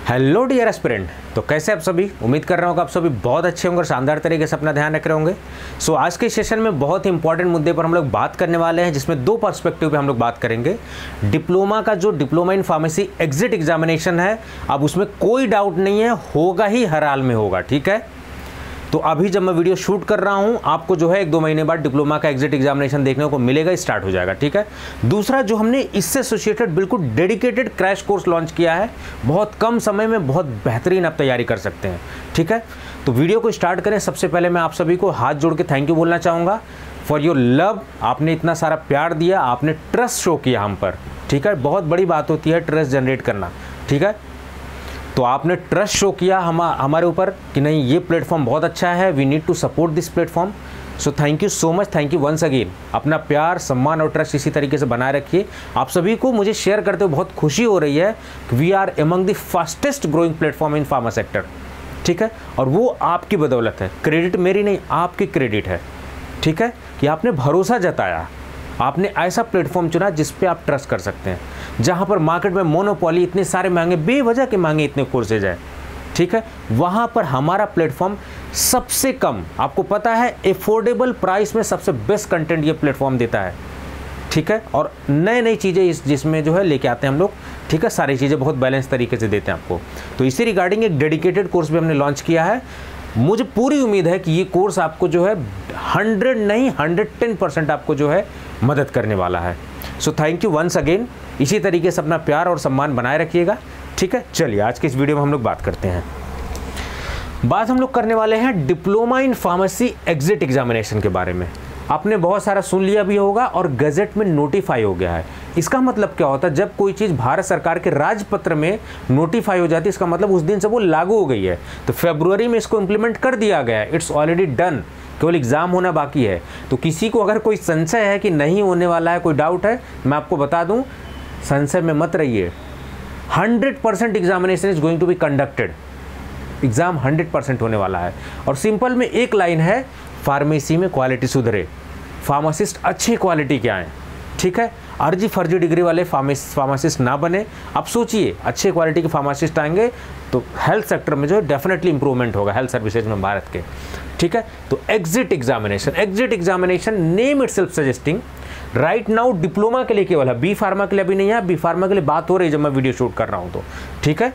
Hello dear aspirant. तो कैसे आप सभी, उम्मीद कर रहा हूँ कि आप सभी बहुत अच्छे होंगे और शानदार तरीके से अपना ध्यान रख रहे होंगे। सो आज के सेशन में बहुत ही इंपॉर्टेंट मुद्दे पर हम लोग बात करने वाले हैं, जिसमें दो पर्सपेक्टिव पे हम लोग बात करेंगे। डिप्लोमा का जो diploma in pharmacy exit examination है, अब उसमें कोई डाउट नहीं है, होगा ही, हर हाल में होगा। ठीक है, तो अभी जब मैं वीडियो शूट कर रहा हूं, आपको जो है 1-2 महीने बाद डिप्लोमा का एग्जिट एग्जामिनेशन देखने को मिलेगा, स्टार्ट हो जाएगा। ठीक है, दूसरा जो हमने इससे एसोसिएटेड बिल्कुल डेडिकेटेड क्रैश कोर्स लॉन्च किया है, बहुत कम समय में बहुत बेहतरीन आप तैयारी कर सकते हैं। ठीक है, तो वीडियो को स्टार्ट करें। सबसे पहले मैं आप सभी को हाथ जोड़ के थैंक यू बोलना चाहूँगा फॉर योर लव। आपने इतना सारा प्यार दिया, आपने ट्रस्ट शो किया हम पर। ठीक है, बहुत बड़ी बात होती है ट्रस्ट जनरेट करना। ठीक है, तो आपने ट्रस्ट शो किया हमारे ऊपर कि नहीं, ये प्लेटफॉर्म बहुत अच्छा है, we need to support this platform. So thank you so much, thank you once again. अपना प्यार, सम्मान और ट्रस्ट इसी तरीके से बनाए रखिए। आप सभी को मुझे शेयर करते हुए बहुत खुशी हो रही है कि we are among the fastest growing platform in pharma sector. ठीक है, और वो आपकी बदौलत है, क्रेडिट मेरी नहीं, आपकी क्रेडिट है। ठीक है, कि आपने भरोसा जताया, आपने ऐसा प्लेटफॉर्म चुना जिस पे आप ट्रस्ट कर सकते हैं, जहां पर मार्केट में मोनोपोली, इतने सारे महंगे, बेवजह के महंगे इतने कोर्सेज हैं। ठीक है, वहां पर हमारा प्लेटफॉर्म सबसे कम, आपको पता है, एफोर्डेबल प्राइस में सबसे बेस्ट कंटेंट ये प्लेटफॉर्म देता है। ठीक है, और नई नई चीज़ें जिसमें जो है लेके आते हैं हम लोग। ठीक है, सारी चीज़ें बहुत बैलेंस तरीके से देते हैं आपको। तो इसी रिगार्डिंग एक डेडिकेटेड कोर्स भी हमने लॉन्च किया है। मुझे पूरी उम्मीद है कि ये कोर्स आपको जो है 100 नहीं 110% आपको जो है मदद करने वाला है। So thank you once again. इसी तरीके से अपना प्यार और सम्मान बनाए रखिएगा। ठीक है, चलिए आज के इस वीडियो में हम लोग बात करते हैं। बात हम लोग करने वाले हैं diploma in pharmacy exit examination के बारे में। आपने बहुत सारा सुन लिया भी होगा और गजट में नोटिफाई हो गया है। इसका मतलब क्या होता है, जब कोई चीज़ भारत सरकार के राजपत्र में नोटिफाई हो जाती है, इसका मतलब उस दिन से वो लागू हो गई है। तो फरवरी में इसको इम्प्लीमेंट कर दिया गया है, इट्स ऑलरेडी डन, केवल एग्ज़ाम होना बाकी है। तो किसी को अगर कोई संशय है कि नहीं होने वाला है, कोई डाउट है, मैं आपको बता दूं, संशय में मत रहिए। 100% examination is going to be conducted. Exam 100% होने वाला है। और सिंपल में एक लाइन है, फार्मेसी में क्वालिटी सुधरे, फार्मासिस्ट अच्छी क्वालिटी के आएँ। ठीक है, अर्जी फर्जी डिग्री वाले फार्मासिस्ट ना बने। आप सोचिए, अच्छे क्वालिटी के फार्मासिस्ट आएंगे तो हेल्थ सेक्टर में जो है डेफिनेटली इंप्रूवमेंट होगा, हेल्थ सर्विसेज में भारत के। ठीक है, तो exit examination name itself suggesting right now diploma के लिए केवल है, बी फार्मा के लिए अभी नहीं है। बी फार्मा के लिए बात हो रही है जब मैं वीडियो शूट कर रहा हूँ तो। ठीक है,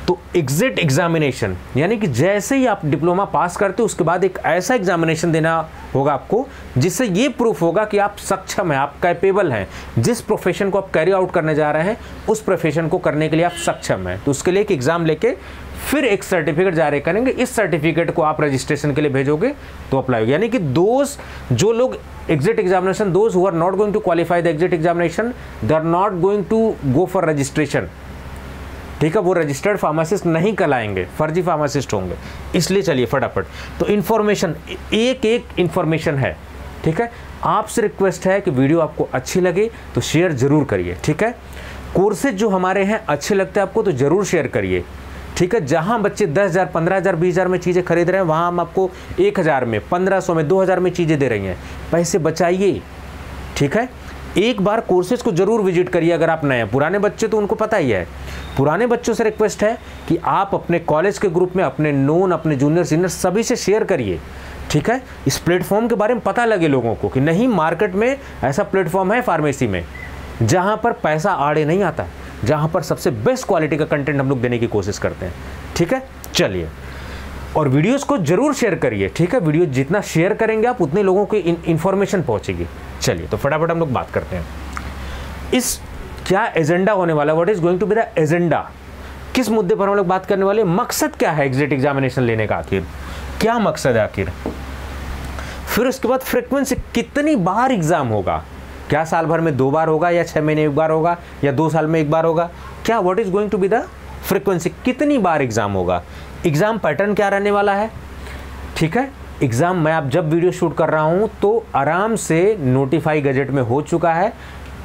तो एग्जिट एग्जामिनेशन यानी कि जैसे ही आप डिप्लोमा पास करते हो, उसके बाद एक ऐसा एग्जामिनेशन देना होगा आपको जिससे ये प्रूफ होगा कि आप सक्षम हैं, आप कैपेबल हैं, जिस प्रोफेशन को आप कैरी आउट करने जा रहे हैं उस प्रोफेशन को करने के लिए आप सक्षम हैं। तो उसके लिए एक एग्जाम लेके फिर एक सर्टिफिकेट जारी करेंगे। इस सर्टिफिकेट को आप रजिस्ट्रेशन के लिए भेजोगे तो अप्लाई होगा। यानी कि जो लोग exit examination, those who are not going to qualify the exit examination, they are not going to go for registration. ठीक है, वो रजिस्टर्ड फार्मासिस्ट नहीं कहलाएंगे, फर्जी फार्मासिस्ट होंगे। इसलिए चलिए फटाफट, तो इन्फॉर्मेशन एक इन्फॉर्मेशन है। ठीक है, आपसे रिक्वेस्ट है कि वीडियो आपको अच्छी लगे तो शेयर जरूर करिए। ठीक है, कोर्सेज जो हमारे हैं अच्छे लगते हैं आपको तो जरूर शेयर करिए। ठीक है, जहां बच्चे 10,000, 15,000, 20,000 में चीज़ें खरीद रहे हैं, वहां हम आपको 1,000 में, 1,500 में, 2,000 में चीज़ें दे रही हैं। पैसे बचाइए। ठीक है, एक बार कोर्सेज को जरूर विजिट करिए अगर आप नए हैं। पुराने बच्चे तो उनको पता ही है। पुराने बच्चों से रिक्वेस्ट है कि आप अपने कॉलेज के ग्रुप में, अपने नोन, अपने जूनियर सीनियर सभी से शेयर करिए। ठीक है, इस प्लेटफॉर्म के बारे में पता लगे लोगों को कि नहीं, मार्केट में ऐसा प्लेटफॉर्म है फार्मेसी में जहां पर पैसा आड़े नहीं आता, जहां पर सबसे बेस्ट क्वालिटी का कंटेंट हम लोग देने की कोशिश करते हैं। ठीक है, चलिए, और वीडियोस को जरूर शेयर करिए। ठीक है, वीडियो जितना शेयर करेंगे आप, उतने लोगों को इन्फॉर्मेशन पहुंचेगी। चलिए, तो फटाफट हम लोग बात करते हैं इस क्या एजेंडा होने वाला, what is going to be the agenda, किस मुद्दे पर हम लोग बात करने वाले, मकसद क्या है एग्जिट एग्जामिनेशन लेने का, आखिर क्या मकसद है आखिर। फिर उसके बाद फ्रीक्वेंसी, कितनी बार एग्जाम होगा, क्या साल भर में 2 बार होगा, या 6 महीने एक बार होगा, या 2 साल में एक बार होगा, क्या, what is going to be the frequency, कितनी बार एग्जाम होगा, एग्जाम पैटर्न क्या रहने वाला है। ठीक है, एग्जाम मैं आप जब वीडियो शूट कर रहा हूं तो आराम से नोटिफाई गजट में हो चुका है।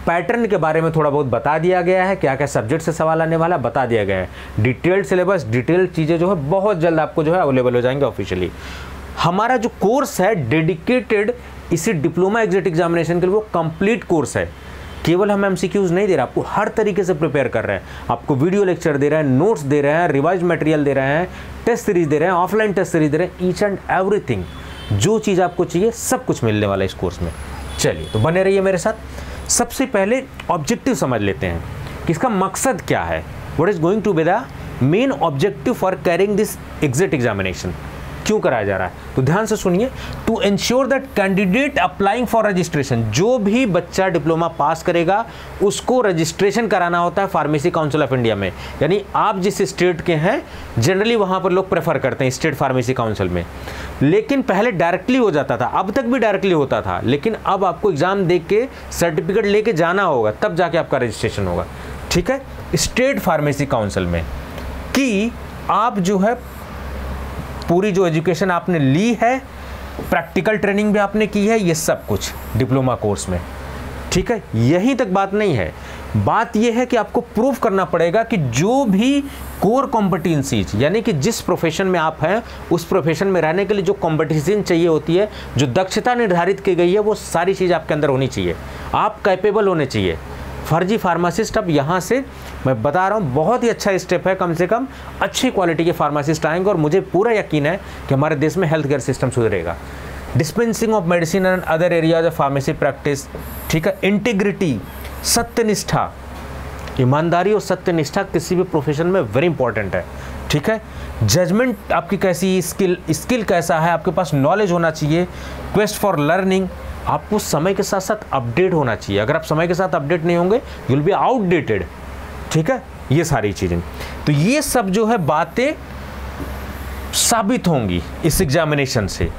पैटर्न के बारे में थोड़ा बहुत बता दिया गया है, क्या क्या सब्जेक्ट से सवाल आने वाला बता दिया गया है। डिटेल्ड सिलेबस, डिटेल्ड चीज़ें जो है बहुत जल्द आपको जो है अवेलेबल हो जाएंगे ऑफिशियली। हमारा जो कोर्स है डेडिकेटेड इसी डिप्लोमा एग्जिट एग्जामिनेशन के लिए, वो कंप्लीट कोर्स है। केवल हम एमसीक्यूज नहीं दे रहे, आपको हर तरीके से प्रिपेयर कर रहे हैं। आपको वीडियो लेक्चर दे रहे हैं, नोट्स दे रहे हैं, रिवाइज मटेरियल दे रहे हैं, टेस्ट सीरीज दे रहे हैं, ऑफलाइन टेस्ट सीरीज दे रहे हैं, ईच एंड एवरीथिंग जो चीज़ आपको चाहिए सब कुछ मिलने वाला है इस कोर्स में। चलिए तो बने रहिए मेरे साथ। सबसे पहले ऑब्जेक्टिव समझ लेते हैं कि इसका मकसद क्या है। What is going to be the main objective for carrying this exit examination, क्यों कराया जा रहा है, तो ध्यान से सुनिए। To ensure that candidate applying for registration, जो भी बच्चा डिप्लोमा पास करेगा उसको रजिस्ट्रेशन कराना होता है फार्मेसी काउंसिल ऑफ इंडिया में। यानी आप जिस स्टेट के हैं जनरली वहां पर लोग प्रेफर करते हैं स्टेट फार्मेसी काउंसिल में, लेकिन पहले डायरेक्टली हो जाता था, अब तक भी डायरेक्टली होता था, लेकिन अब आपको एग्जाम दे के सर्टिफिकेट लेके जाना होगा तब जाके आपका रजिस्ट्रेशन होगा। ठीक है, स्टेट फार्मेसी काउंसिल में कि आप जो है पूरी जो एजुकेशन आपने ली है, प्रैक्टिकल ट्रेनिंग भी आपने की है, ये सब कुछ डिप्लोमा कोर्स में। ठीक है, यहीं तक बात नहीं है, बात यह है कि आपको प्रूव करना पड़ेगा कि जो भी कोर कॉम्पिटेंसीज, यानी कि जिस प्रोफेशन में आप हैं उस प्रोफेशन में रहने के लिए जो कॉम्पिटेंसी चाहिए होती है, जो दक्षता निर्धारित की गई है, वो सारी चीज़ आपके अंदर होनी चाहिए। आप कैपेबल होने चाहिए। फर्जी फार्मासिस्ट, अब यहाँ से मैं बता रहा हूँ बहुत ही अच्छा स्टेप है, कम से कम अच्छी क्वालिटी के फार्मासिस्ट आएंगे और मुझे पूरा यकीन है कि हमारे देश में हेल्थ केयर सिस्टम सुधरेगा। Dispensing of medicine and other areas of pharmacy practice. ठीक है, इंटीग्रिटी, सत्यनिष्ठा, ईमानदारी और सत्यनिष्ठा किसी भी प्रोफेशन में वेरी इंपॉर्टेंट है। ठीक है, जजमेंट आपकी कैसी, स्किल कैसा है, आपके पास नॉलेज होना चाहिए, क्वेस्ट फॉर लर्निंग, आपको समय के साथ साथ अपडेट होना चाहिए। अगर आप समय के साथ अपडेट नहीं होंगे यू विल बी आउटडेटेड। ठीक है, ये सारी चीज़ें, तो ये सब जो है बातें साबित होंगी इस एग्जामिनेशन से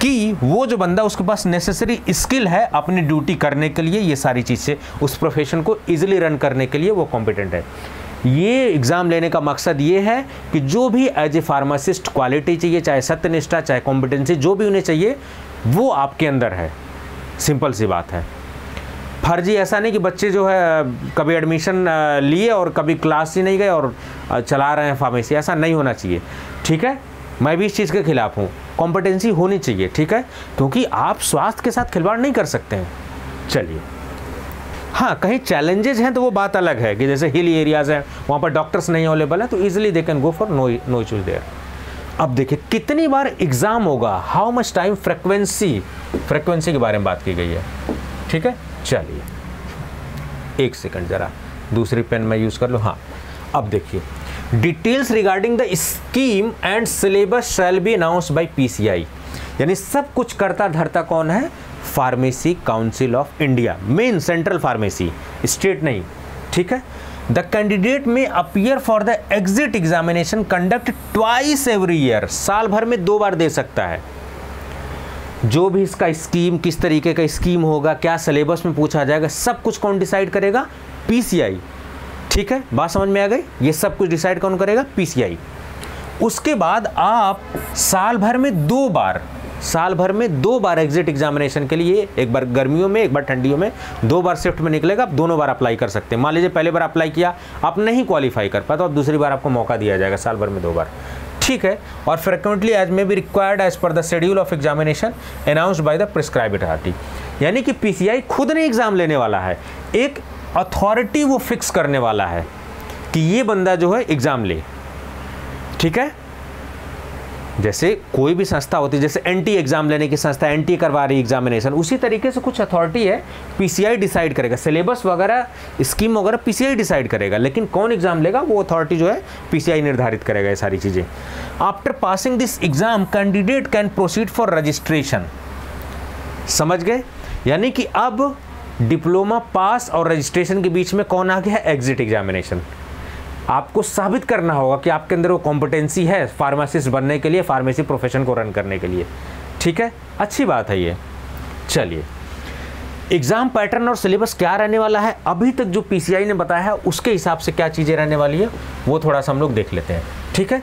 कि वो जो बंदा, उसके पास नेसेसरी स्किल है अपनी ड्यूटी करने के लिए, ये सारी चीज़ से उस प्रोफेशन को इजीली रन करने के लिए वो कॉम्पिटेंट है। ये एग्ज़ाम लेने का मकसद ये है कि जो भी एज ए फार्मासिस्ट क्वालिटी चाहिए, चाहे सत्यनिष्ठा, चाहे कॉम्पिटेंसी, जो भी उन्हें चाहिए वो आपके अंदर है। सिंपल सी बात है। फर्जी ऐसा नहीं कि बच्चे जो है कभी एडमिशन लिए और कभी क्लास ही नहीं गए और चला रहे हैं फार्मेसी, ऐसा नहीं होना चाहिए। ठीक है, मैं भी इस चीज़ के खिलाफ हूँ, कॉम्पिटेंसी होनी चाहिए। ठीक है, क्योंकि आप स्वास्थ्य के साथ खिलवाड़ नहीं कर सकते हैं। चलिए, हाँ कहीं चैलेंजेस हैं तो वो बात अलग है कि जैसे हिल एरियाज़ हैं वहाँ पर डॉक्टर्स नहीं अवेलेबल है तो easily they can go for no issues there. अब देखिए कितनी बार एग्ज़ाम होगा, हाउ मच टाइम, फ्रिक्वेंसी के बारे में बात की गई है। ठीक है, चलिए एक सेकंड ज़रा दूसरी पेन मैं यूज़ कर लूँ। हाँ, अब देखिए, details regarding the scheme and syllabus shall be announced by PCI, यानी सब कुछ करता धरता कौन है, pharmacy council of India, main central pharmacy, state नहीं। ठीक है, द कैंडिडेट में appear for the exit examination conduct twice every year, साल भर में 2 बार दे सकता है। जो भी इसका स्कीम, किस तरीके का स्कीम होगा, क्या सिलेबस में पूछा जाएगा, सब कुछ कौन डिसाइड करेगा, पीसीआई। ठीक है, बात समझ में आ गई, ये सब कुछ डिसाइड कौन करेगा, पीसीआई। उसके बाद आप साल भर में 2 बार एग्जिट एग्जामिनेशन के लिए, एक बार गर्मियों में एक बार ठंडियों में, 2 बार शिफ्ट में निकलेगा, आप दोनों बार अप्लाई कर सकते हैं। मान लीजिए पहले बार अप्लाई किया, आप नहीं क्वालिफाई कर पाए तो आप दूसरी बार आपको मौका दिया जाएगा, साल भर में 2 बार। ठीक है, और frequently as may be required as per the schedule of examination announced by the prescribed authority, यानी कि पीसीआई खुद नहीं एग्जाम लेने वाला है, एक अथॉरिटी वो फिक्स करने वाला है कि ये बंदा जो है एग्जाम ले। ठीक है, जैसे कोई भी संस्था होती है, जैसे एनटी एग्जाम लेने की संस्था एनटी करवा रही एग्जामिनेशन, उसी तरीके से कुछ अथॉरिटी है, पीसीआई डिसाइड करेगा, सिलेबस वगैरह स्कीम वगैरह पीसीआई डिसाइड करेगा, लेकिन कौन एग्जाम लेगा वो अथॉरिटी जो है पीसीआई निर्धारित करेगा ये सारी चीज़ें। After passing this exam candidate can proceed for registration. समझ गए, यानी कि अब डिप्लोमा पास और रजिस्ट्रेशन के बीच में कौन आ गया है, एग्जिट एग्जामिनेशन। आपको साबित करना होगा कि आपके अंदर वो कॉम्पिटेंसी है फार्मासिस्ट बनने के लिए, फार्मेसी प्रोफेशन को रन करने के लिए। ठीक है, अच्छी बात है ये। चलिए, एग्जाम पैटर्न और सिलेबस क्या रहने वाला है, अभी तक जो पीसीआई ने बताया है उसके हिसाब से क्या चीज़ें रहने वाली है वो थोड़ा सा हम लोग देख लेते हैं। ठीक है,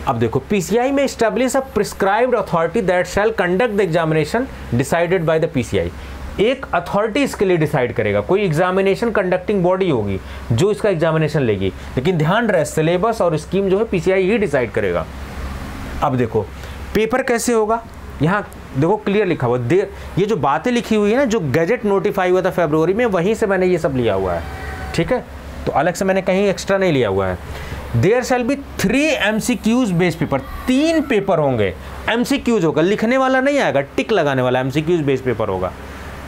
अब देखो, पीसीआई में establish a prescribed authority that shell conduct the examination decided by the PCI. एक अथॉरिटी इसके लिए डिसाइड करेगा, कोई एग्जामिनेशन कंडक्टिंग बॉडी होगी जो इसका एग्जामिनेशन लेगी, लेकिन ध्यान रहे सिलेबस और स्कीम जो है पीसीआई ही डिसाइड करेगा। अब देखो पेपर कैसे होगा, यहाँ देखो क्लियर लिखा हुआ देयर, ये जो बातें लिखी हुई है ना, जो गैजेट नोटिफाई हुआ था फरवरी में, वहीं से मैंने ये सब लिया हुआ है, ठीक है। तो अलग से मैंने कहीं एक्स्ट्रा नहीं लिया हुआ है। There shall be 3 MCQs based paper, 3 paper होंगे। MCQs होगा, लिखने वाला नहीं आएगा, टिक लगाने वाला MCQs बेस्ड पेपर होगा,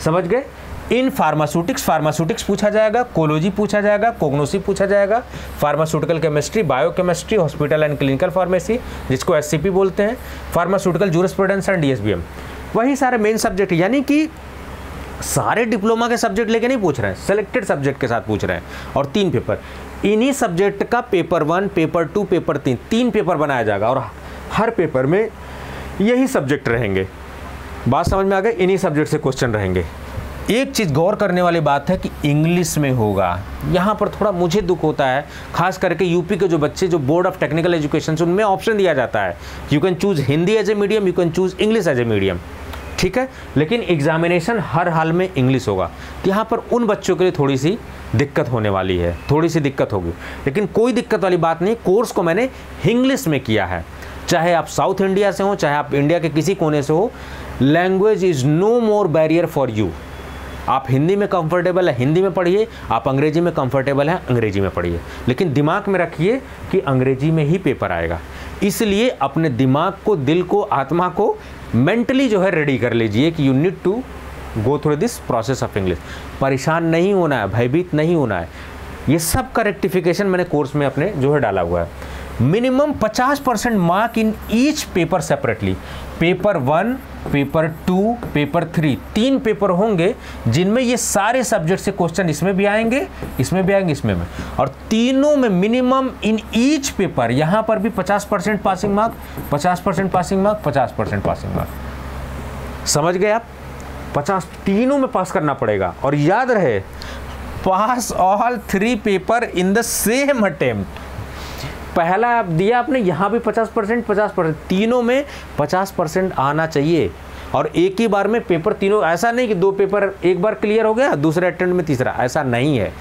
समझ गए। इन फार्मास्यूटिक्स पूछा जाएगा, कोलोजी पूछा जाएगा, कोग्नोसी पूछा जाएगा, pharmaceutical chemistry, biochemistry, hospital and clinical pharmacy जिसको SCP बोलते हैं, फार्मास्यूटिकल जूरिस्प्रूडेंस एंड DSBM, वही सारे मेन सब्जेक्ट, यानी कि सारे डिप्लोमा के सब्जेक्ट लेके नहीं पूछ रहे हैं, सेलेक्टेड सब्जेक्ट के साथ पूछ रहे हैं। और 3 पेपर, इन्हीं सब्जेक्ट का पेपर 1, पेपर 2, पेपर 3 पेपर बनाया जाएगा, और हर पेपर में यही सब्जेक्ट रहेंगे। बात समझ में आ गई, इन्हीं सब्जेक्ट से क्वेश्चन रहेंगे। एक चीज़ गौर करने वाली बात है कि इंग्लिश में होगा, यहाँ पर थोड़ा मुझे दुख होता है, खास करके यूपी के जो बच्चे जो बोर्ड ऑफ टेक्निकल एजुकेशन से, उनमें ऑप्शन दिया जाता है you can choose Hindi as a medium, you can choose English as a medium, ठीक है, लेकिन एग्जामिनेशन हर हाल में इंग्लिश होगा। यहाँ पर उन बच्चों के लिए थोड़ी सी दिक्कत होने वाली है, थोड़ी सी दिक्कत होगी, लेकिन कोई दिक्कत वाली बात नहीं। कोर्स को मैंने इंग्लिश में किया है, चाहे आप साउथ इंडिया से हो, चाहे आप इंडिया के किसी कोने से हो, language is no more barrier for you. आप हिंदी में कंफर्टेबल है, हिंदी में पढ़िए, आप अंग्रेजी में कंफर्टेबल है, अंग्रेजी में पढ़िए, लेकिन दिमाग में रखिए कि अंग्रेजी में ही पेपर आएगा। इसलिए अपने दिमाग को, दिल को, आत्मा को मेंटली जो है रेडी कर लीजिए कि you need to go through this process of English. परेशान नहीं होना है, भयभीत नहीं होना है। ये सब का रेक्टिफिकेशन मैंने कोर्स में अपने जो है डाला हुआ है। Minimum 50% mark in each paper separately, paper 1, paper 2, paper 3, 3 paper होंगे जिनमें ये सारे सब्जेक्ट से क्वेश्चन इसमें भी आएंगे, इसमें भी आएंगे, इसमें भी, और तीनों में मिनिमम इन ईच पेपर, यहाँ पर भी 50% passing mark, 50% passing mark, 50% passing mark, समझ गए आप। 50 तीनों में पास करना पड़ेगा। और याद रहे, pass all 3 paper in the same attempt. पहला आप दिया आपने, यहाँ भी 50%, तीनों में 50% आना चाहिए, और एक ही बार में पेपर तीनों, ऐसा नहीं कि 2 पेपर एक बार क्लियर हो गया, दूसरे अटेम्प्ट में तीसरा, ऐसा नहीं है।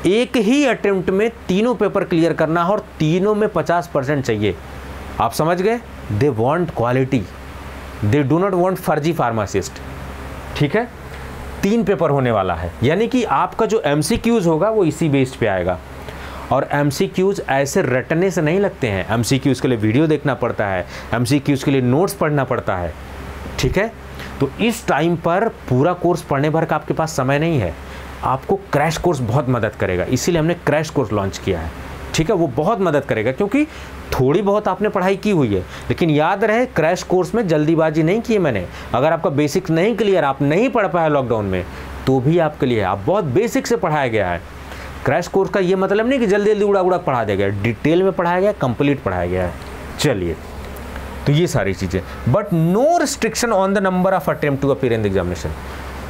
एक ही अटेम्प्ट में तीनों पेपर क्लियर करना है, और तीनों में 50% चाहिए। आप समझ गए। They want quality, they do not want फर्जी फार्मासिस्ट, ठीक है। 3 पेपर होने वाला है, यानी कि आपका जो MCQs होगा वो इसी बेस्ड पे आएगा। और MCQs ऐसे रटने से नहीं लगते हैं, MCQs के लिए वीडियो देखना पड़ता है, MCQs के लिए नोट्स पढ़ना पड़ता है, ठीक है। तो इस टाइम पर पूरा कोर्स पढ़ने भर का आपके पास समय नहीं है। आपको क्रैश कोर्स बहुत मदद करेगा, इसीलिए हमने क्रैश कोर्स लॉन्च किया है, ठीक है। वो बहुत मदद करेगा, क्योंकि थोड़ी बहुत आपने पढ़ाई की हुई है, लेकिन याद रहे क्रैश कोर्स में जल्दीबाजी नहीं की है मैंने। अगर आपका बेसिक नहीं क्लियर, आप नहीं पढ़ पाए लॉकडाउन में, तो भी आपके लिए आप बहुत बेसिक से पढ़ाया गया है। क्रैश कोर्स का ये मतलब नहीं कि जल्दी जल्दी उड़ा पढ़ा दिया गया, डिटेल में पढ़ाया गया, कंप्लीट पढ़ाया गया है। चलिए, तो ये सारी चीज़ें, but no restriction on the number of attempt to appear in the examination.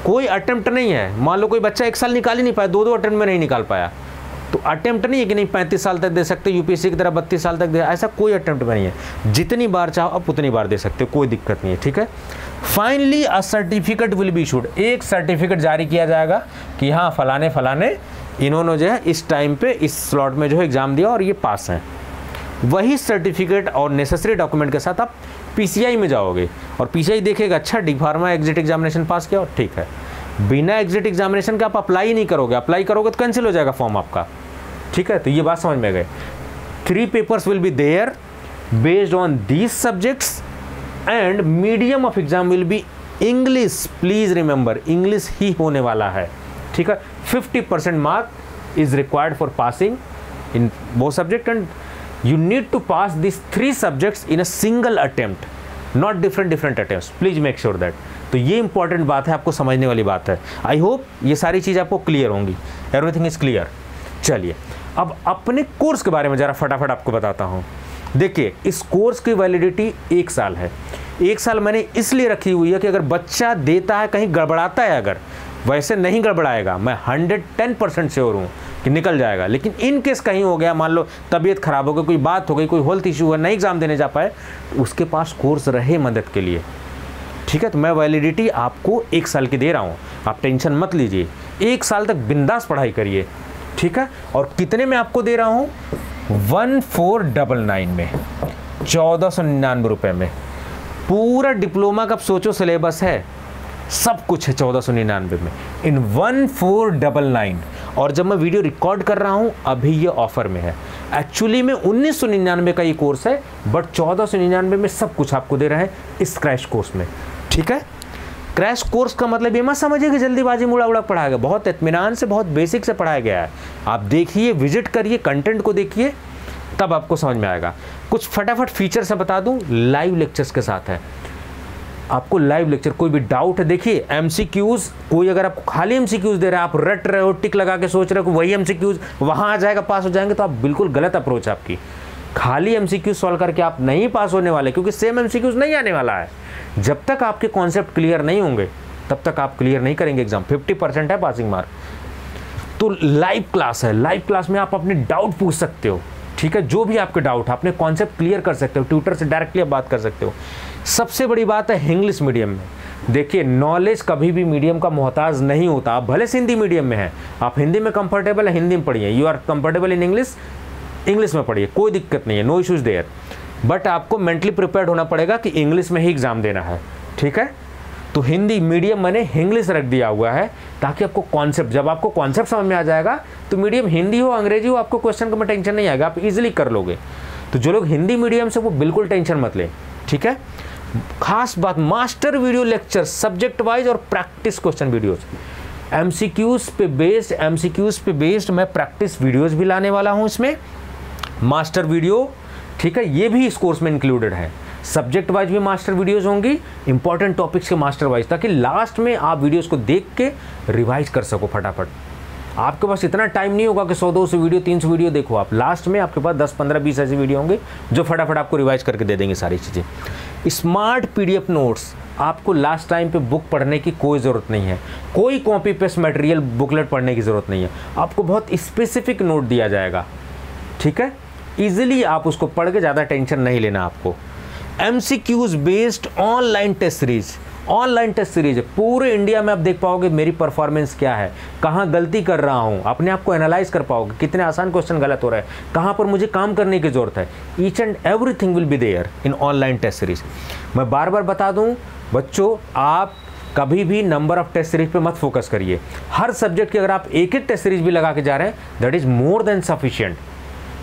कोई अटेम्प्ट नहीं है। मान लो कोई बच्चा 1 साल निकाल ही नहीं पाया, 2 अटेम्प्ट में नहीं निकाल पाया, तो अटेम्प्ट नहीं है कि नहीं 35 साल तक दे सकते, UPSC की तरह 32 साल तक दे, ऐसा कोई अटेम्प्ट में नहीं है। जितनी बार चाहो आप उतनी बार दे सकते हो, कोई दिक्कत नहीं है, ठीक है। Finally a certificate will be issued, एक सर्टिफिकेट जारी किया जाएगा कि हाँ फलाने फलाने इन्होंने जो है इस टाइम पे इस स्लॉट में जो है एग्ज़ाम दिया और ये पास हैं। वही सर्टिफिकेट और नेसेसरी डॉक्यूमेंट के साथ आप PCI में जाओगे, और PCI देखेगा अच्छा डी फार्मा एग्जिट एग्जामिनेशन पास किया, और ठीक है। बिना एग्जिट एग्जामिनेशन के आप अप्लाई नहीं करोगे, अप्लाई करोगे तो कैंसिल हो जाएगा फॉर्म आपका, ठीक है। तो ये बात समझ में गए। 3 papers will be there based on these subjects, and medium of exam will be English. Please remember, English ही होने वाला है, ठीक है। 50% mark is required for passing in both subject, and you need to pass these 3 subjects in a single attempt, not different attempts. Please make sure that. तो ये important बात है, आपको समझने वाली बात है। आई होप ये सारी चीज़ आपको क्लियर होंगी, एवरीथिंग इज क्लियर। चलिए, अब अपने कोर्स के बारे में ज़रा फटाफट आपको बताता हूँ। देखिए, इस कोर्स की वैलिडिटी 1 साल है। 1 साल मैंने इसलिए रखी हुई है कि अगर बच्चा देता है, कहीं गड़बड़ाता है, अगर वैसे नहीं गड़बड़ाएगा, मैं 110% श्योर हूँ कि निकल जाएगा। लेकिन इन केस कहीं हो गया, मान लो तबीयत खराब हो गई, कोई बात हो गई, कोई हेल्थ इशू है, नहीं एग्जाम देने जा पाए, तो उसके पास कोर्स रहे मदद के लिए, ठीक है। तो मैं वैलिडिटी आपको 1 साल की दे रहा हूँ, आप टेंशन मत लीजिए। 1 साल तक बिंदास पढ़ाई करिए, ठीक है। और कितने में आपको दे रहा हूँ? 1499 में, 1499 रुपये में। पूरा डिप्लोमा का आप सोचो सिलेबस है, सब कुछ है 1499 में इन 1499। और जब मैं वीडियो रिकॉर्ड कर रहा हूँ अभी ये ऑफर में है। एक्चुअली में 1999 का ये कोर्स है, बट 1499 में सब कुछ आपको दे रहे हैं इस क्रैश कोर्स में। ठीक है, क्रैश कोर्स का मतलब ये मत समझिए कि जल्दीबाजी मुड़ा उड़ा पढ़ाया गया, बहुत इत्मीनान से, बहुत बेसिक से पढ़ाया गया है। आप देखिए, विजिट करिए, कंटेंट को देखिए, तब आपको समझ में आएगा। कुछ फटाफट फीचर से बता दूं, लाइव लेक्चर्स के साथ है। आपको लाइव लेक्चर, कोई भी डाउट है, देखिए एमसीक्यूज, कोई अगर आपको खाली एमसीक्यूज दे रहा है, आप रट रहे हो, टिक लगा के सोच रहे हो कि वही एमसीक्यूज वहां आ जाएगा, पास हो जाएंगे, तो आप बिल्कुल गलत अप्रोच है आपकी। खाली एमसीक्यूज सॉल्व करके आप नहीं पास होने वाले, क्योंकि सेम एमसीक्यूज नहीं आने वाला है। जब तक आपके कॉन्सेप्ट क्लियर नहीं होंगे तब तक आप क्लियर नहीं करेंगे एग्जाम। 50% है पासिंग मार्क। तो लाइव क्लास है, लाइव क्लास में आप अपने डाउट पूछ सकते हो। ठीक है, जो भी आपके डाउट है, अपने कॉन्सेप्ट क्लियर कर सकते हो, ट्यूटर से डायरेक्टली आप बात कर सकते हो। सबसे बड़ी बात है इंग्लिश मीडियम में। देखिए, नॉलेज कभी भी मीडियम का मोहताज नहीं होता। आप भले से हिंदी मीडियम में है, आप हिंदी में कंफर्टेबल है, हिंदी में पढ़िए। You are comfortable in English, English में पढ़िए, कोई दिक्कत नहीं है, नो इश्यूज देयर। बट आपको मेंटली प्रिपेयर्ड होना पड़ेगा कि इंग्लिश में ही एग्जाम देना है। ठीक है, तो हिंदी मीडियम मैंने इंग्लिश रख दिया हुआ है, ताकि आपको कॉन्सेप्ट, जब आपको कॉन्सेप्ट समझ में आ जाएगा तो मीडियम हिंदी हो अंग्रेजी हो, आपको क्वेश्चन का में टेंशन नहीं आएगा, आप इजीली कर लोगे। तो जो लोग हिंदी मीडियम से, वो बिल्कुल टेंशन मत लें। ठीक है, खास बात, master video lecture subject wise और प्रैक्टिस क्वेश्चन वीडियोस, एमसीक्यूज पे बेस्ड मैं प्रैक्टिस वीडियोस भी लाने वाला हूं इसमें, मास्टर वीडियो। ठीक है, ये भी इस कोर्स में इंक्लूडेड है। सब्जेक्ट वाइज भी मास्टर वीडियोस होंगी, इंपॉर्टेंट टॉपिक्स के मास्टर वाइज, ताकि लास्ट में आप वीडियोस को देख के रिवाइज कर सको फटाफट। आपके पास इतना टाइम नहीं होगा कि 100-200 वीडियो 300 वीडियो देखो आप। लास्ट में आपके पास 10-15-20 ऐसे वीडियो होंगे जो फटाफट आपको रिवाइज करके दे देंगे सारी चीज़ें। स्मार्ट पीडीएफ नोट्स, आपको लास्ट टाइम पे बुक पढ़ने की कोई ज़रूरत नहीं है, कोई कॉपी पेस्ट मटेरियल बुकलेट पढ़ने की ज़रूरत नहीं है। आपको बहुत स्पेसिफिक नोट दिया जाएगा। ठीक है, ईजिली आप उसको पढ़ के, ज़्यादा टेंशन नहीं लेना आपको। MCQs based online test series, online test series है। पूरे इंडिया में आप देख पाओगे मेरी परफॉर्मेंस क्या है, कहाँ गलती कर रहा हूँ, अपने आप को एनालाइज कर पाओगे, कितने आसान क्वेश्चन गलत हो रहा है, कहाँ पर मुझे काम करने की जरूरत है। Each and everything will be there in online test series. मैं बार बार बता दूँ बच्चों, आप कभी भी नंबर ऑफ टेस्ट सीरीज पे मत फोकस करिए। हर सब्जेक्ट की अगर आप एक एक टेस्ट सीरीज भी लगा के जा रहे हैं, that is more than sufficient.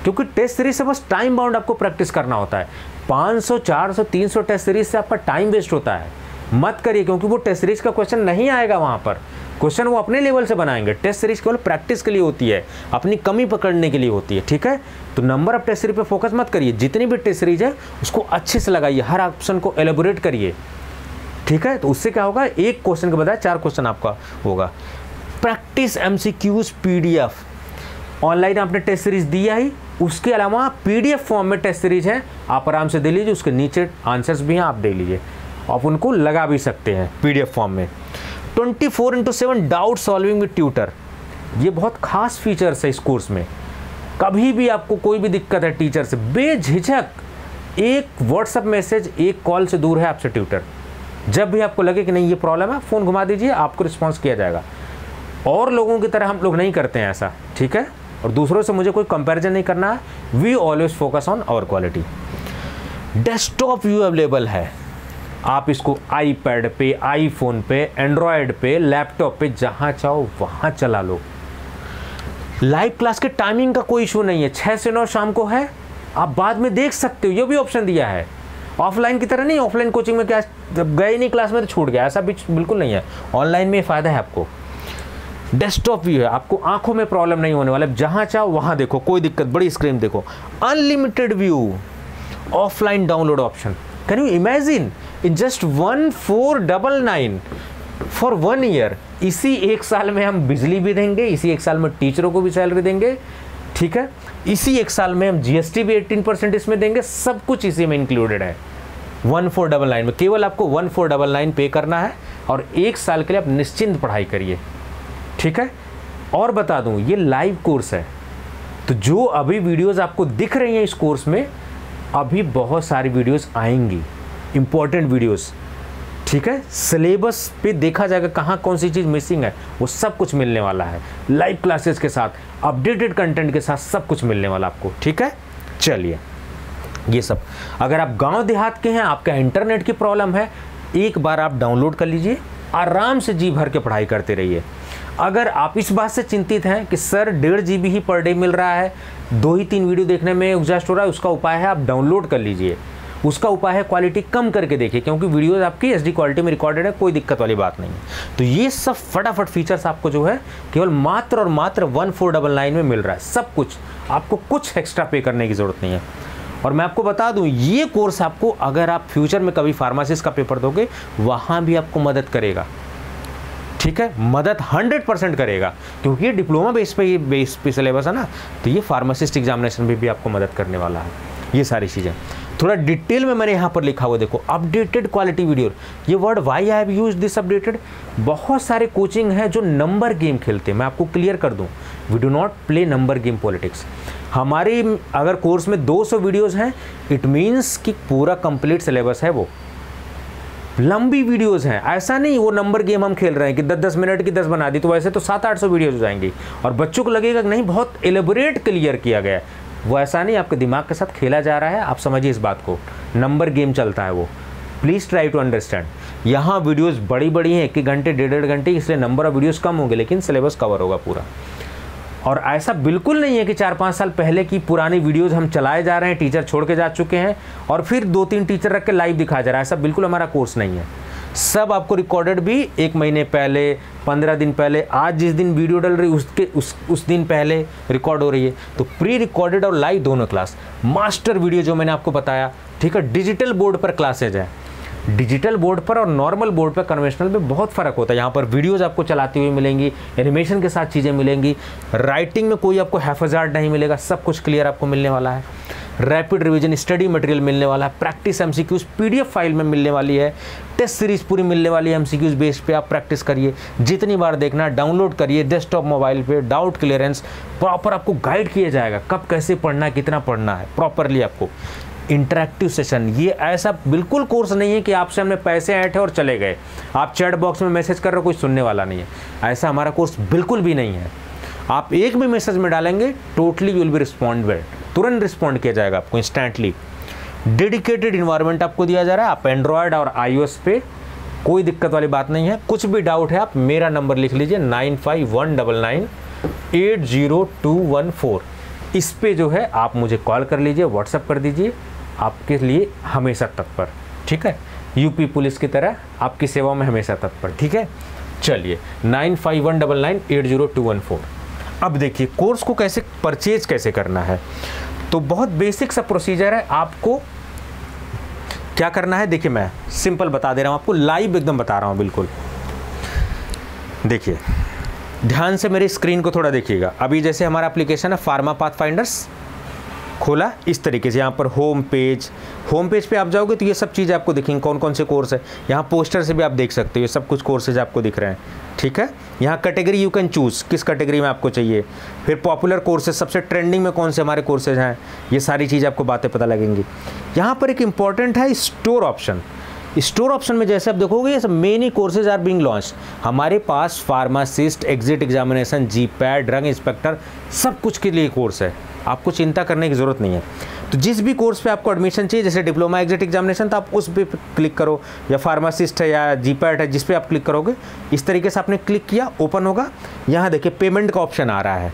क्योंकि टेस्ट सीरीज से बस टाइम बाउंड आपको प्रैक्टिस करना होता है। 500, 400, 300 टेस्ट सीरीज से आपका टाइम वेस्ट होता है। मत करिए, क्योंकि वो टेस्ट सीरीज का क्वेश्चन नहीं आएगा वहाँ पर। क्वेश्चन वो अपने लेवल से बनाएंगे। टेस्ट सीरीज केवल प्रैक्टिस के लिए होती है, अपनी कमी पकड़ने के लिए होती है। ठीक है, तो नंबर ऑफ टेस्ट सीरीज पे फोकस मत करिए। जितनी भी टेस्ट सीरीज है उसको अच्छे से लगाइए, हर ऑप्शन को एलेबोरेट करिए। ठीक है, तो उससे क्या होगा, एक क्वेश्चन के बजाय 4 क्वेश्चन आपका होगा। प्रैक्टिस एमसीक्यूज पीडीएफ, ऑनलाइन आपने टेस्ट सीरीज दिया ही, उसके अलावा पीडीएफ फॉर्म में टेस्ट सीरीज है, आप आराम से दे लीजिए। उसके नीचे आंसर्स भी हैं, आप दे लीजिए, आप उनको लगा भी सकते हैं पीडीएफ फॉर्म में। 24/7 डाउट सॉल्विंग विद ट्यूटर, ये बहुत खास फीचर्स है इस कोर्स में। कभी भी आपको कोई भी दिक्कत है टीचर से, बेझिझक एक व्हाट्सएप मैसेज, एक कॉल से दूर है आपसे ट्यूटर। जब भी आपको लगे कि नहीं ये प्रॉब्लम है, फ़ोन घुमा दीजिए, आपको रिस्पॉन्स किया जाएगा। और लोगों की तरह हम लोग नहीं करते हैं ऐसा। ठीक है, और दूसरों से मुझे कोई कंपैरिजन नहीं करना है। We always focus on our quality. Desktop view available है, आप इसको आईपैड पे, आईफोन पे, एंड्रॉयड पे, लैपटॉप पे, जहां चाहो वहां चला लो। लाइव क्लास के टाइमिंग का कोई इशू नहीं है, 6 से 9 शाम को है, आप बाद में देख सकते हो, ये भी ऑप्शन दिया है। ऑफलाइन की तरह नहीं, ऑफलाइन कोचिंग में क्या जब गए नहीं क्लास में तो छूट गया, ऐसा भी बिल्कुल नहीं है। ऑनलाइन में फ़ायदा है आपको। डेस्कटॉप व्यू है, आपको आंखों में प्रॉब्लम नहीं होने वाला, जहां चाहो वहां देखो, कोई दिक्कत, बड़ी स्क्रीन देखो। Unlimited view, offline download option. Can you imagine, in just 1499 for 1 year. इसी 1 साल में हम बिजली भी देंगे, इसी 1 साल में टीचरों को भी सैलरी देंगे। ठीक है, इसी 1 साल में हम जीएसटी भी 18% इसमें देंगे, सब कुछ इसी में इंक्लूडेड है। 1499 में केवल आपको 1499 पे करना है, और 1 साल के लिए आप निश्चिंत पढ़ाई करिए। ठीक है, और बता दूं ये लाइव कोर्स है, तो जो अभी वीडियोस आपको दिख रही हैं इस कोर्स में, अभी बहुत सारी वीडियोस आएंगी, इंपॉर्टेंट वीडियोस। ठीक है, सिलेबस पे देखा जाएगा कहाँ कौन सी चीज़ मिसिंग है, वो सब कुछ मिलने वाला है। लाइव क्लासेस के साथ, अपडेटेड कंटेंट के साथ सब कुछ मिलने वाला आपको। ठीक है, चलिए ये सब। अगर आप गांव देहात के हैं, आपका इंटरनेट की प्रॉब्लम है, एक बार आप डाउनलोड कर लीजिए, आराम से जी भर के पढ़ाई करते रहिए। अगर आप इस बात से चिंतित हैं कि सर 1.5 GB ही पर डे मिल रहा है, 2 ही 3 वीडियो देखने में एग्जॉस्ट हो रहा है, उसका उपाय है आप डाउनलोड कर लीजिए। उसका उपाय है क्वालिटी कम करके देखिए, क्योंकि वीडियोस आपकी HD क्वालिटी में रिकॉर्डेड है, कोई दिक्कत वाली बात नहीं है। तो ये सब फटाफट फीचर्स आपको जो है केवल मात्र और मात्र 1499 में मिल रहा है। सब कुछ, आपको कुछ एक्स्ट्रा पे करने की ज़रूरत नहीं है। और मैं आपको बता दूं, ये कोर्स आपको अगर आप फ्यूचर में कभी फार्मासिस्ट का पेपर दोगे, वहाँ भी आपको मदद करेगा। ठीक है, मदद 100% करेगा, क्योंकि ये डिप्लोमा बेस पे सिलेबस है ना, तो ये फार्मासिस्ट एग्जामिनेशन में भी आपको मदद करने वाला है। ये सारी चीज़ें थोड़ा डिटेल में मैंने यहाँ पर लिखा हुआ, देखो अपडेटेड क्वालिटी वीडियो। ये word Y I have use this updated. बहुत सारे कोचिंग हैं जो नंबर गेम खेलते हैं। मैं आपको क्लियर कर दूँ, we do not play number game politics. हमारे अगर कोर्स में 200 वीडियोस हैं, इट मीन्स कि पूरा कंप्लीट सिलेबस है, वो लंबी वीडियोस हैं। ऐसा नहीं वो नंबर गेम हम खेल रहे हैं कि 10-10 मिनट की 10 बना दी, तो वैसे तो 700-800 वीडियोस हो जाएंगी और बच्चों को लगेगा कि नहीं बहुत एलेबोरेट क्लियर किया गया है। वो ऐसा नहीं, आपके दिमाग के साथ खेला जा रहा है। आप समझिए इस बात को, नंबर गेम चलता है वो। Please try to understand. यहाँ वीडियोस बड़ी बड़ी हैं, 1 घंटे 1.5 घंटे, इसलिए नंबर ऑफ वीडियोस कम होंगे, लेकिन सिलेबस कवर होगा पूरा। और ऐसा बिल्कुल नहीं है कि 4-5 साल पहले की पुरानी वीडियोस हम चलाए जा रहे हैं, टीचर छोड़ के जा चुके हैं और फिर 2-3 टीचर रख के लाइव दिखाया जा रहा है। ऐसा बिल्कुल हमारा कोर्स नहीं है। सब आपको रिकॉर्डेड भी 1 महीने पहले, 15 दिन पहले, आज जिस दिन वीडियो डल रही उस दिन पहले रिकॉर्ड हो रही है। तो प्री रिकॉर्डेड और लाइव दोनों क्लास, मास्टर वीडियो जो मैंने आपको बताया, ठीक है। डिजिटल बोर्ड पर क्लासेज है। डिजिटल बोर्ड पर और नॉर्मल बोर्ड पर, कन्वेंशनल में बहुत फ़र्क होता है। यहाँ पर वीडियोस आपको चलाती हुई मिलेंगी, एनिमेशन के साथ चीज़ें मिलेंगी, राइटिंग में कोई आपको हैफजार्ड नहीं मिलेगा, सब कुछ क्लियर आपको मिलने वाला है। रैपिड रिवीजन स्टडी मटेरियल मिलने वाला है, प्रैक्टिस MCQs PDF फाइल में मिलने वाली है, टेस्ट सीरीज पूरी मिलने वाली है। MCQs बेस पे आप प्रैक्टिस करिए, जितनी बार देखना डाउनलोड करिए डेस्कटॉप मोबाइल पे। डाउट क्लियरेंस प्रॉपर आपको गाइड किया जाएगा, कब कैसे पढ़ना है, कितना पढ़ना है, प्रॉपरली आपको। इंटरैक्टिव सेशन, ये ऐसा बिल्कुल कोर्स नहीं है कि आपसे हमने पैसे ऐंठे और चले गए, आप चैट बॉक्स में मैसेज कर रहे हो, कोई सुनने वाला नहीं है। ऐसा हमारा कोर्स बिल्कुल भी नहीं है। आप एक भी मैसेज में डालेंगे, टोटली विल बी रिस्पॉन्डेड, तुरंत रिस्पॉन्ड किया जाएगा आपको इंस्टेंटली। डेडिकेटेड इन्वायरमेंट आपको दिया जा रहा है। आप एंड्रॉयड और iOS पे कोई दिक्कत वाली बात नहीं है। कुछ भी डाउट है आप मेरा नंबर लिख लीजिए 9519980214। इस पे जो है आप मुझे कॉल कर लीजिए, व्हाट्सएप कर दीजिए, आपके लिए हमेशा तत्पर। ठीक है, यूपी पुलिस की तरह आपकी सेवा में हमेशा तत्पर। ठीक है, चलिए 9519980214। अब देखिए कोर्स को कैसे परचेज कैसे करना है। तो बहुत बेसिक सा प्रोसीजर है। आपको क्या करना है, देखिए मैं सिंपल बता दे रहा हूँ आपको, लाइव एकदम बता रहा हूँ बिल्कुल। देखिए ध्यान से मेरी स्क्रीन को थोड़ा देखिएगा। अभी जैसे हमारा एप्लीकेशन है फार्मा पाथफाइंडर्स खोला, इस तरीके से यहाँ पर होम पेज पे आप जाओगे तो ये सब चीज़ें आपको दिखेंगी, कौन कौन से कोर्स है। यहाँ पोस्टर से भी आप देख सकते हो, ये सब कुछ कोर्सेज आपको दिख रहे हैं। ठीक है, यहाँ कैटेगरी यू कैन चूज़, किस कैटेगरी में आपको चाहिए। फिर पॉपुलर कोर्सेज, सबसे ट्रेंडिंग में कौन से हमारे कोर्सेज हैं, ये सारी चीज़ें आपको बातें पता लगेंगी। यहाँ पर एक इंपॉर्टेंट है स्टोर ऑप्शन। स्टोर ऑप्शन में जैसे आप देखोगे ये सब many courses are being launch. हमारे पास pharmacist, exit examination, GPAT, drug inspector, सब कुछ के लिए कोर्स है। आपको चिंता करने की ज़रूरत नहीं है। तो जिस भी कोर्स पे आपको एडमिशन चाहिए, जैसे डिप्लोमा एग्जिट एग्जामिनेशन, तो आप उस पे क्लिक करो, या फार्मासिस्ट है या GPAT है, जिस पे आप क्लिक करोगे इस तरीके से आपने क्लिक किया, ओपन होगा। यहाँ देखिए पेमेंट का ऑप्शन आ रहा है।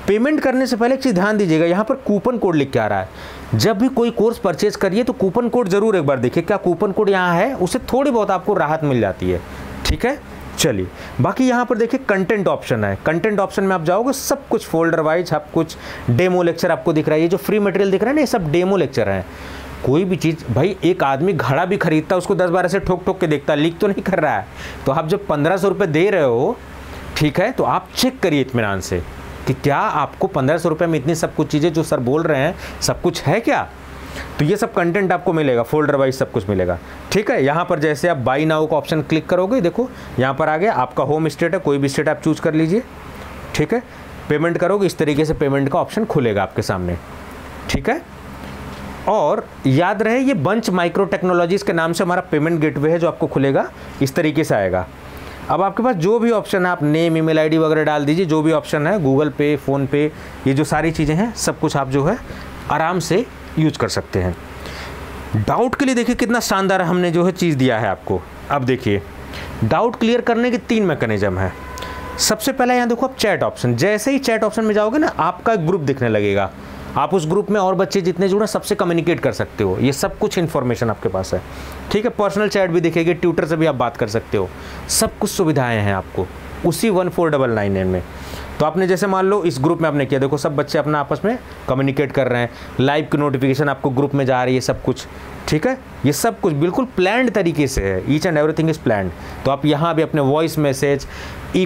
पेमेंट करने से पहले एक चीज़ ध्यान दीजिएगा, यहाँ पर कूपन कोड लिख के आ रहा है। जब भी कोई कोर्स परचेज करिए तो कूपन कोड जरूर एक बार देखिए, क्या कूपन कोड यहाँ है, उससे थोड़ी बहुत आपको राहत मिल जाती है। ठीक है, चलिए बाकी यहाँ पर देखिए कंटेंट ऑप्शन है। कंटेंट ऑप्शन में आप जाओगे, सब कुछ फोल्डर वाइज, सब कुछ डेमो लेक्चर आपको दिख रहा है। ये जो फ्री मटेरियल दिख रहा है ना, ये सब डेमो लेक्चर हैं। कोई भी चीज़, भाई एक आदमी घड़ा भी खरीदता है, उसको 10-12 से ठोक ठोक के देखता है, लीक तो नहीं कर रहा है। तो आप जब 1500 रुपये दे रहे हो, ठीक है, तो आप चेक करिए इत्मीनान से कि क्या आपको 1500 रुपये में इतनी सब कुछ चीज़ें जो सर बोल रहे हैं सब कुछ है क्या। तो ये सब कंटेंट आपको मिलेगा, फोल्डर वाइज सब कुछ मिलेगा। ठीक है, यहाँ पर जैसे आप बाई नाउ का ऑप्शन क्लिक करोगे, देखो यहाँ पर आ गया आपका होम स्टेट है, कोई भी स्टेट आप चूज कर लीजिए। ठीक है, पेमेंट करोगे, इस तरीके से पेमेंट का ऑप्शन खुलेगा आपके सामने। ठीक है, और याद रहे ये बंच माइक्रो टेक्नोलॉजीज़ के नाम से हमारा पेमेंट गेटवे है जो आपको खुलेगा, इस तरीके से आएगा। अब आपके पास जो भी ऑप्शन है, आप नेम, ईमेल ID वगैरह डाल दीजिए, जो भी ऑप्शन है, गूगल पे, फ़ोन पे, ये जो सारी चीज़ें हैं सब कुछ आप जो है आराम से यूज कर सकते हैं। डाउट के लिए देखिए कितना शानदार हमने जो है चीज़ दिया है आपको। अब देखिए डाउट क्लियर करने के 3 मैकेनिज्म है। सबसे पहले यहाँ देखो आप चैट ऑप्शन, जैसे ही चैट ऑप्शन में जाओगे ना आपका एक ग्रुप दिखने लगेगा, आप उस ग्रुप में और बच्चे जितने जुड़े सबसे कम्युनिकेट कर सकते हो, ये सब कुछ इन्फॉर्मेशन आपके पास है, ठीक है। पर्सनल चैट भी दिखेगी, ट्यूटर से भी आप बात कर सकते हो, सब कुछ सुविधाएं हैं आपको उसी 14999 में। तो आपने जैसे मान लो इस ग्रुप में आपने किया, देखो सब बच्चे अपना आपस में कम्युनिकेट कर रहे हैं, लाइव की नोटिफिकेशन आपको ग्रुप में जा रही है, सब कुछ ठीक है। ये सब कुछ बिल्कुल प्लान्ड तरीके से है, each and everything is planned. तो आप यहाँ भी अपने वॉइस मैसेज,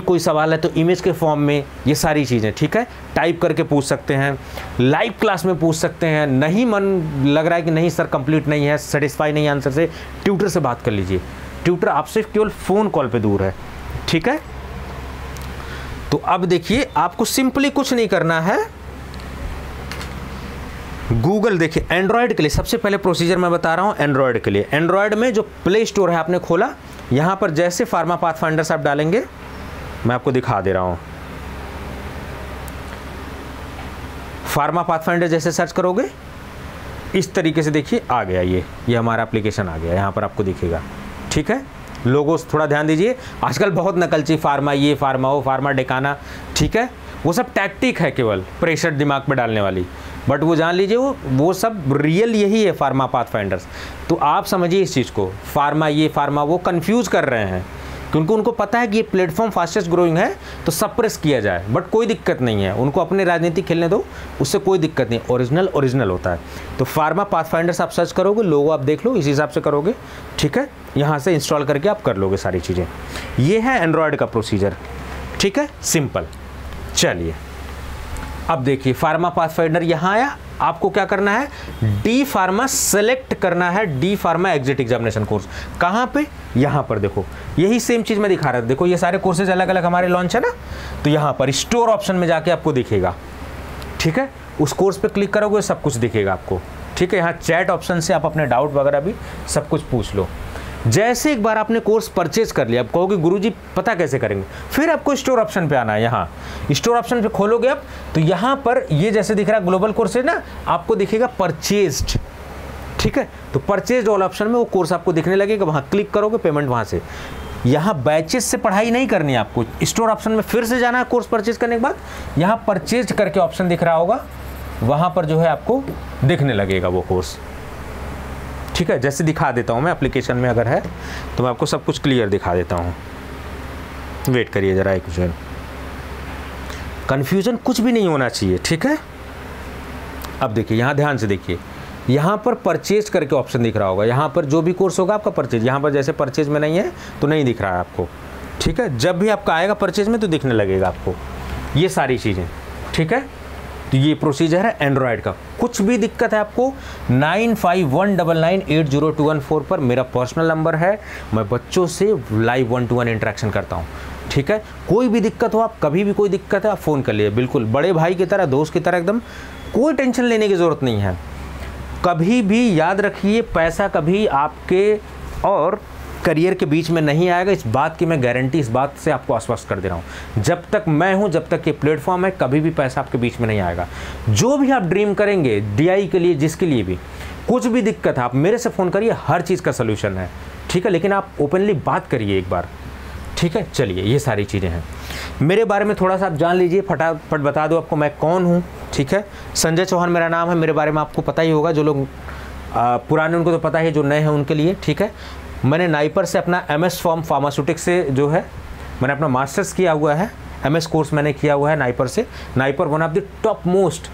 कोई सवाल है तो इमेज के फॉर्म में, ये सारी चीज़ें ठीक है टाइप करके पूछ सकते हैं, लाइव क्लास में पूछ सकते हैं। नहीं मन लग रहा है कि नहीं सर कंप्लीट नहीं है, सेटिस्फाई नहीं आंसर से, ट्यूटर से बात कर लीजिए, ट्यूटर आपसे केवल फ़ोन कॉल पे दूर है, ठीक है। तो अब देखिए आपको सिंपली कुछ नहीं करना है, गूगल देखिए एंड्रॉयड के लिए सबसे पहले प्रोसीजर मैं बता रहा हूं। एंड्रॉयड के लिए, एंड्रॉयड में जो प्ले स्टोर है आपने खोला, यहां पर जैसे फार्मा पाथफाइंडर आप डालेंगे, मैं आपको दिखा दे रहा हूं, फार्मा पाथफाइंडर जैसे सर्च करोगे इस तरीके से देखिए आ गया, ये हमारा एप्लीकेशन आ गया, यहां पर आपको दिखेगा, ठीक है। लोगोस थोड़ा ध्यान दीजिए, आजकल बहुत नकलची फार्मा ये फार्मा वो फार्मा डेकाना, ठीक है, वो सब टैक्टिक है केवल प्रेशर दिमाग में डालने वाली, बट वो जान लीजिए वो सब रियल यही है फार्मा पाथफाइंडर्स। तो आप समझिए इस चीज़ को, फार्मा ये फार्मा वो कंफ्यूज कर रहे हैं क्योंकि उनको पता है कि ये प्लेटफॉर्म फास्टेस्ट ग्रोइंग है तो सप्रेस किया जाए, बट कोई दिक्कत नहीं है, उनको अपने राजनीति खेलने दो, उससे कोई दिक्कत नहीं, ओरिजिनल होता है। तो फार्मा पाथफाइंडर्स आप सर्च करोगे, लोगो आप देख लो, इस हिसाब से करोगे, ठीक है, यहाँ से इंस्टॉल करके आप कर लोगे सारी चीज़ें। ये है एंड्रॉयड का प्रोसीजर, ठीक है, सिंपल। चलिए अब देखिए फार्मा पाथफाइंडर यहाँ आया, आपको क्या करना है, डी फार्मा सेलेक्ट करना है, D pharma exit examination course. कहाँ पे, यहाँ पर देखो, यही सेम चीज़ मैं दिखा रहा था, देखो ये सारे कोर्सेज अलग अलग हमारे लॉन्च है ना, तो यहाँ पर स्टोर ऑप्शन में जाके आपको दिखेगा, ठीक है, उस कोर्स पे क्लिक करोगे सब कुछ दिखेगा आपको, ठीक है। यहाँ चैट ऑप्शन से आप अपने डाउट वगैरह भी सब कुछ पूछ लो। जैसे एक बार आपने कोर्स परचेज कर लिया, आप कहोगे गुरुजी पता कैसे करेंगे, फिर आपको स्टोर ऑप्शन पे आना है। यहाँ स्टोर ऑप्शन पे खोलोगे आप, तो यहाँ पर ये जैसे दिख रहा है ग्लोबल कोर्स है ना, आपको दिखेगा परचेज्ड, ठीक है। तो परचेज्ड वाला ऑप्शन में वो कोर्स आपको दिखने लगेगा, वहाँ क्लिक करोगे, पेमेंट वहाँ से। यहाँ बैचेस से पढ़ाई नहीं करनी है आपको, स्टोर ऑप्शन में फिर से जाना है कोर्स परचेज करने के बाद, यहाँ परचेज करके ऑप्शन दिख रहा होगा, वहाँ पर जो है आपको दिखने लगेगा वो कोर्स, ठीक है। जैसे दिखा देता हूँ मैं, एप्लीकेशन में अगर है तो मैं आपको सब कुछ क्लियर दिखा देता हूँ, वेट करिए ज़रा एक मिनट, कन्फ्यूज़न कुछ भी नहीं होना चाहिए, ठीक है। अब देखिए यहाँ ध्यान से देखिए, यहाँ पर परचेज करके ऑप्शन दिख रहा होगा, यहाँ पर जो भी कोर्स होगा आपका परचेज, यहाँ पर जैसे परचेज में नहीं है तो नहीं दिख रहा है आपको, ठीक है। जब भी आपका आएगा परचेज में तो दिखने लगेगा आपको ये सारी चीज़ें, ठीक है। तो ये प्रोसीजर है एंड्रॉयड का। कुछ भी दिक्कत है आपको 9519980214 पर मेरा पर्सनल नंबर है, मैं बच्चों से लाइव 1-to-1 इंटरेक्शन करता हूँ, ठीक है। कोई भी दिक्कत हो, आप कभी भी कोई दिक्कत है आप फ़ोन कर लिए, बिल्कुल बड़े भाई की तरह, दोस्त की तरह, एकदम कोई टेंशन लेने की ज़रूरत नहीं है। कभी भी याद रखिए, पैसा कभी आपके और करियर के बीच में नहीं आएगा, इस बात की मैं गारंटी इस बात से आपको आश्वस्त कर दे रहा हूँ। जब तक मैं हूँ, जब तक ये प्लेटफॉर्म है, कभी भी पैसा आपके बीच में नहीं आएगा। जो भी आप ड्रीम करेंगे DI के लिए, जिसके लिए भी कुछ भी दिक्कत है, आप मेरे से फ़ोन करिए, हर चीज़ का सलूशन है, ठीक है। लेकिन आप ओपनली बात करिए एक बार, ठीक है। चलिए ये सारी चीज़ें हैं, मेरे बारे में थोड़ा सा आप जान लीजिए, फटाफट बता दो आपको मैं कौन हूँ, ठीक है। संजय चौहान मेरा नाम है, मेरे बारे में आपको पता ही होगा, जो लोग पुराने उनको तो पता है, जो नए हैं उनके लिए, ठीक है। मैंने नाइपर से अपना MS फॉर्म फार्मास्यूटिक्स से जो है मैंने अपना मास्टर्स किया हुआ है, MS कोर्स मैंने किया हुआ है नाइपर से। NIPER one of the top most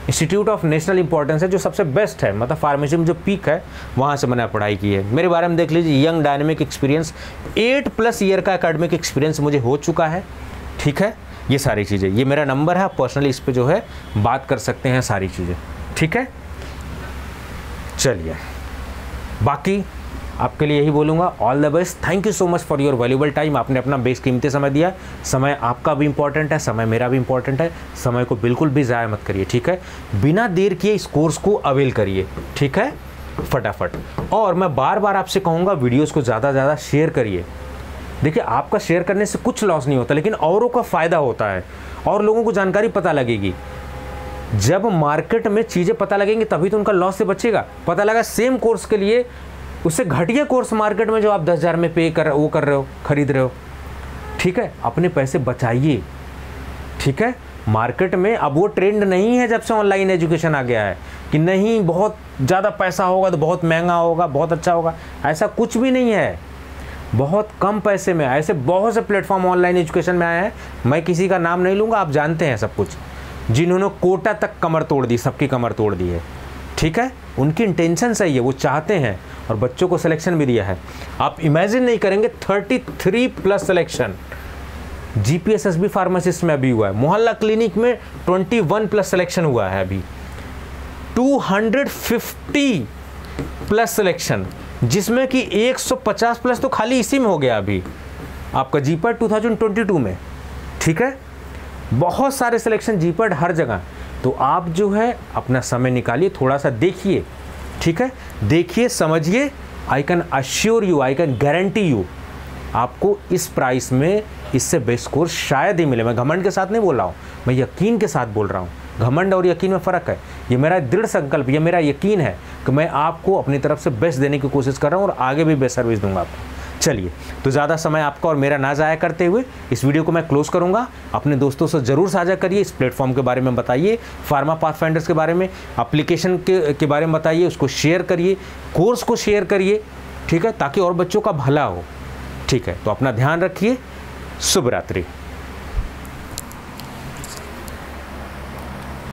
institute of national importance है, जो सबसे बेस्ट है, मतलब फार्मेसी में जो पीक है, वहाँ से मैंने पढ़ाई की है। मेरे बारे में देख लीजिए, यंग डायनेमिक एक्सपीरियंस, 8+ ईयर का एकेडमिक एक्सपीरियंस मुझे हो चुका है, ठीक है। ये सारी चीज़ें, ये मेरा नंबर है, आप पर्सनली इस पर जो है बात कर सकते हैं सारी चीज़ें, ठीक है। चलिए बाकी आपके लिए यही बोलूँगा, all the best, thank you so much for your valuable time. आपने अपना बेशकीमती समय दिया, समय आपका भी इंपॉर्टेंट है, समय मेरा भी इंपॉर्टेंट है, समय को बिल्कुल भी ज़ाया मत करिए, ठीक है। बिना देर किए इस कोर्स को अवेल करिए, ठीक है, फटाफट। और मैं बार बार आपसे कहूँगा, वीडियोज़ को ज़्यादा से ज़्यादा शेयर करिए। देखिए आपका शेयर करने से कुछ लॉस नहीं होता, लेकिन औरों का फ़ायदा होता है और लोगों को जानकारी पता लगेगी। जब मार्केट में चीज़ें पता लगेंगी तभी तो उनका लॉस से बचेगा। पता लगा सेम कोर्स के लिए उससे घटिया कोर्स मार्केट में जो आप 10,000 में कर रहे हो, खरीद रहे हो, ठीक है, अपने पैसे बचाइए, ठीक है। मार्केट में अब वो ट्रेंड नहीं है जब से ऑनलाइन एजुकेशन आ गया है कि नहीं बहुत ज़्यादा पैसा होगा तो बहुत महंगा होगा, बहुत अच्छा होगा, ऐसा कुछ भी नहीं है। बहुत कम पैसे में ऐसे बहुत से प्लेटफॉर्म ऑनलाइन एजुकेशन में आए हैं, मैं किसी का नाम नहीं लूँगा, आप जानते हैं सब कुछ, जिन्होंने कोटा तक कमर तोड़ दी, सबकी कमर तोड़ दी है, ठीक है। उनकी इंटेंशन सही है, वो चाहते हैं और बच्चों को सिलेक्शन भी दिया है। आप इमेजिन नहीं करेंगे 33+ सिलेक्शन GPSSB फार्मासिस्ट में अभी हुआ है, मोहल्ला क्लिनिक में 21+ सिलेक्शन हुआ है, अभी 250+ सिलेक्शन, जिसमें कि 150+ तो खाली इसी में हो गया अभी आपका GPAT 2022 में, ठीक है। बहुत सारे सिलेक्शन GPAT हर जगह। तो आप जो है अपना समय निकालिए, थोड़ा सा देखिए, ठीक है, देखिए समझिए। I can assure you, I can guarantee you, आपको इस प्राइस में इससे बेस्ट कोर्स शायद ही मिले। मैं घमंड के साथ नहीं बोल रहा हूँ, मैं यकीन के साथ बोल रहा हूँ। घमंड और यकीन में फ़र्क है। ये मेरा दृढ़ संकल्प, ये मेरा यकीन है कि मैं आपको अपनी तरफ से बेस्ट देने की कोशिश कर रहा हूँ और आगे भी बेस्ट सर्विस दूंगा आपको। चलिए, तो ज़्यादा समय आपका और मेरा ना ज़ाया करते हुए इस वीडियो को मैं क्लोज करूंगा। अपने दोस्तों से ज़रूर साझा करिए, इस प्लेटफॉर्म के बारे में बताइए, फार्मा पाथफाइंडर्स के बारे में, एप्लीकेशन के बारे में बताइए, उसको शेयर करिए, कोर्स को शेयर करिए, ठीक है, ताकि और बच्चों का भला हो, ठीक है। तो अपना ध्यान रखिए। शुभ रात्रि।